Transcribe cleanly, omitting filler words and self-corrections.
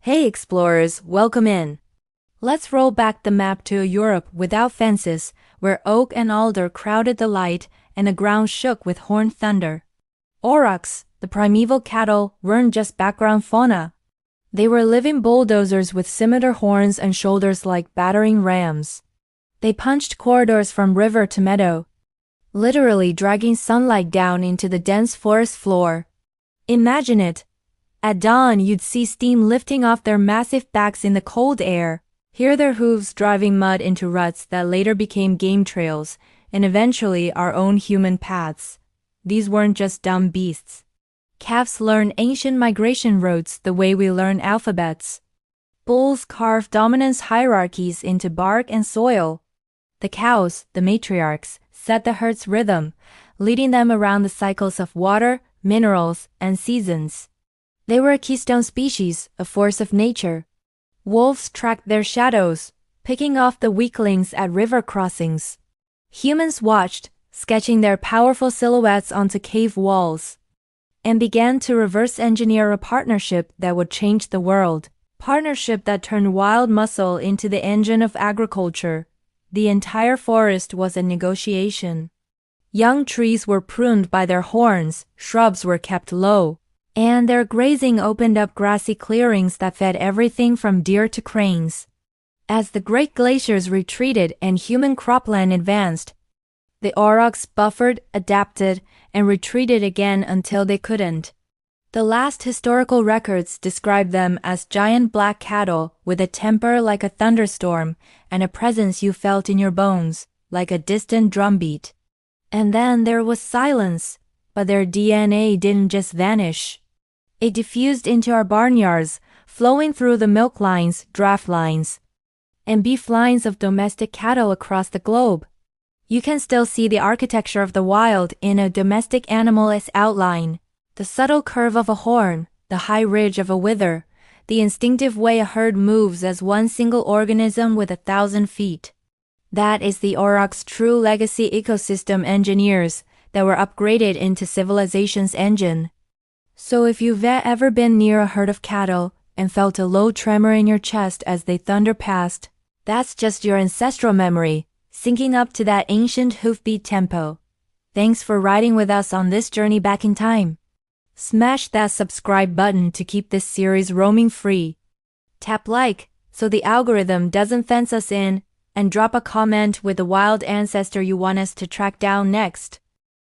Hey explorers, welcome in. Let's roll back the map to a Europe without fences, where oak and alder crowded the light and the ground shook with horned thunder. Aurochs, the primeval cattle, weren't just background fauna. They were living bulldozers with scimitar horns and shoulders like battering rams. They punched corridors from river to meadow, literally dragging sunlight down into the dense forest floor. Imagine it. At dawn you'd see steam lifting off their massive backs in the cold air, hear their hooves driving mud into ruts that later became game trails, and eventually our own human paths. These weren't just dumb beasts. Calves learned ancient migration routes the way we learn alphabets. Bulls carved dominance hierarchies into bark and soil. The cows, the matriarchs, set the herd's rhythm, leading them around the cycles of water, minerals, and seasons. They were a keystone species, a force of nature. Wolves tracked their shadows, picking off the weaklings at river crossings. Humans watched, sketching their powerful silhouettes onto cave walls, and began to reverse engineer a partnership that would change the world. Partnership that turned wild muscle into the engine of agriculture. The entire forest was a negotiation. Young trees were pruned by their horns, shrubs were kept low, and their grazing opened up grassy clearings that fed everything from deer to cranes. As the great glaciers retreated and human cropland advanced, the aurochs buffered, adapted, and retreated again until they couldn't. The last historical records describe them as giant black cattle with a temper like a thunderstorm and a presence you felt in your bones, like a distant drumbeat. And then there was silence, but their DNA didn't just vanish. It diffused into our barnyards, flowing through the milk lines, draft lines, and beef lines of domestic cattle across the globe. You can still see the architecture of the wild in a domestic animal's outline. The subtle curve of a horn, the high ridge of a wither, the instinctive way a herd moves as one single organism with 1,000 feet. That is the aurochs' true legacy ecosystem engineers that were upgraded into civilization's engine. So if you've ever been near a herd of cattle and felt a low tremor in your chest as they thunder past, that's just your ancestral memory, syncing up to that ancient hoofbeat tempo. Thanks for riding with us on this journey back in time. Smash that subscribe button to keep this series roaming free. Tap like so the algorithm doesn't fence us in, and drop a comment with the wild ancestor you want us to track down next.